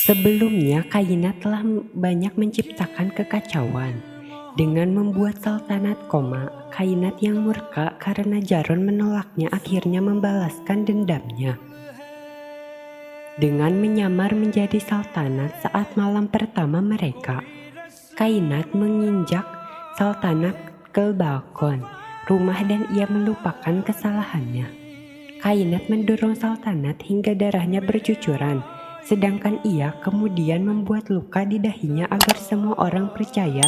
Sebelumnya, Kainat telah banyak menciptakan kekacauan dengan membuat Saltanat koma. Kainat yang murka karena Jaron menolaknya akhirnya membalaskan dendamnya dengan menyamar menjadi Saltanat saat malam pertama mereka. Kainat menginjak Saltanat ke balkon rumah dan ia melupakan kesalahannya. Kainat mendorong Saltanat hingga darahnya bercucuran, sedangkan ia kemudian membuat luka di dahinya agar semua orang percaya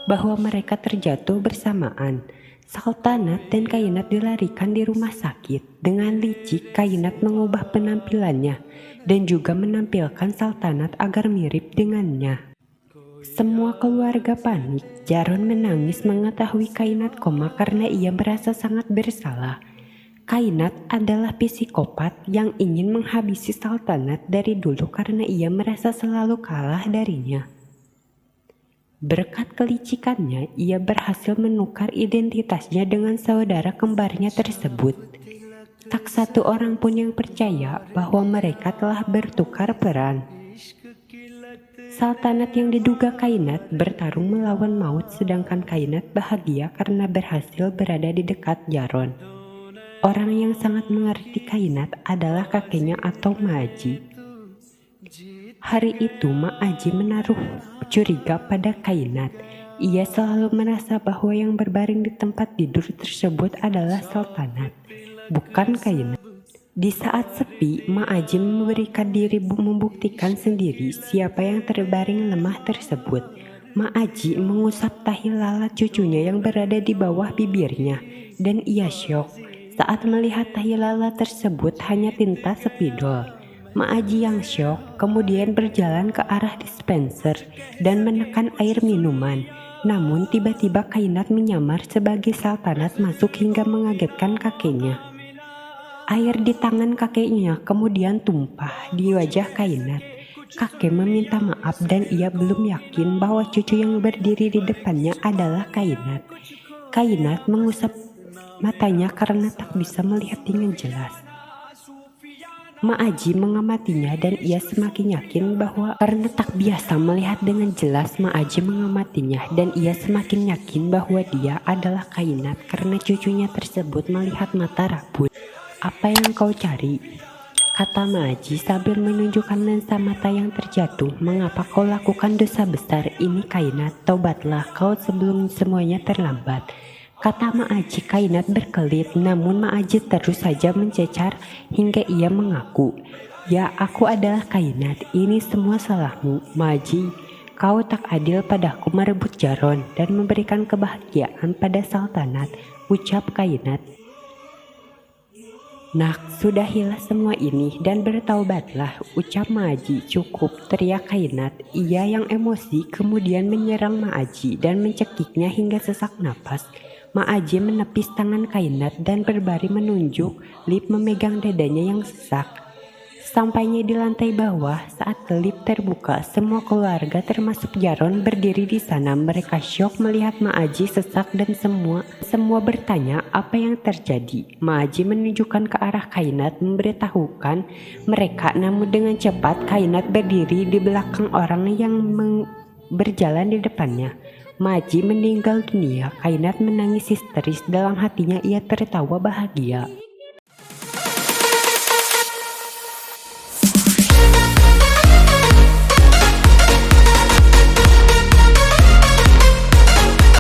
bahwa mereka terjatuh bersamaan. Saltanat dan Kainat dilarikan di rumah sakit. Dengan licik, Kainat mengubah penampilannya dan juga menampilkan Saltanat agar mirip dengannya. Semua keluarga panik. Jaron menangis mengetahui Kainat koma karena ia merasa sangat bersalah. Kainat adalah psikopat yang ingin menghabisi Saltanat dari dulu karena ia merasa selalu kalah darinya. Berkat kelicikannya, ia berhasil menukar identitasnya dengan saudara kembarnya tersebut. Tak satu orang pun yang percaya bahwa mereka telah bertukar peran. Saltanat yang diduga Kainat bertarung melawan maut, sedangkan Kainat bahagia karena berhasil berada di dekat Jaron. Orang yang sangat mengerti Kainat adalah kakeknya atau Ma'aji. Hari itu Ma'aji menaruh curiga pada Kainat. Ia selalu merasa bahwa yang berbaring di tempat tidur tersebut adalah Saltanat, bukan Kainat. Di saat sepi, Ma'aji memberikan diri membuktikan sendiri siapa yang terbaring lemah tersebut. Ma'aji mengusap tahi lalat cucunya yang berada di bawah bibirnya, dan ia syok saat melihat tahi lalat tersebut hanya tinta spidol. Ma'aji yang syok kemudian berjalan ke arah dispenser dan menekan air minuman. Namun tiba-tiba Kainat menyamar sebagai Saltanat masuk hingga mengagetkan kakeknya. Air di tangan kakeknya kemudian tumpah di wajah Kainat. Kakek meminta maaf dan ia belum yakin bahwa cucu yang berdiri di depannya adalah Kainat. Kainat mengusap matanya karena tak bisa melihat dengan jelas. Ma'aji mengamatinya dan ia semakin yakin bahwa karena tak biasa melihat dengan jelas, Ma'aji mengamatinya dan ia semakin yakin bahwa dia adalah Kainat karena cucunya tersebut melihat mata rabun. "Apa yang kau cari?" kata Ma'aji sambil menunjukkan lensa mata yang terjatuh. "Mengapa kau lakukan dosa besar ini Kainat? Taubatlah kau sebelum semuanya terlambat," kata Ma'aji. Kainat berkelit, namun Ma'aji terus saja mencecar hingga ia mengaku, "Ya, aku adalah Kainat. Ini semua salahmu, Ma'aji. Kau tak adil padaku merebut Jaron dan memberikan kebahagiaan pada Saltanat," ucap Kainat. "Nak, sudahilah semua ini dan bertaubatlah," ucap Ma'aji. "Cukup," teriak Kainat. Ia yang emosi kemudian menyerang Ma'aji dan mencekiknya hingga sesak napas. Ma'aji menepis tangan Kainat dan berbaring menunjuk lip memegang dadanya yang sesak. Sampainya di lantai bawah, saat lip terbuka, semua keluarga termasuk Jaron berdiri di sana. Mereka syok melihat Ma'aji sesak dan semua bertanya apa yang terjadi. Ma'aji menunjukkan ke arah Kainat memberitahukan mereka, namun dengan cepat Kainat berdiri di belakang orang yang berjalan di depannya. Ma'aji meninggal dunia. Kainat menangis histeris, dalam hatinya ia tertawa bahagia.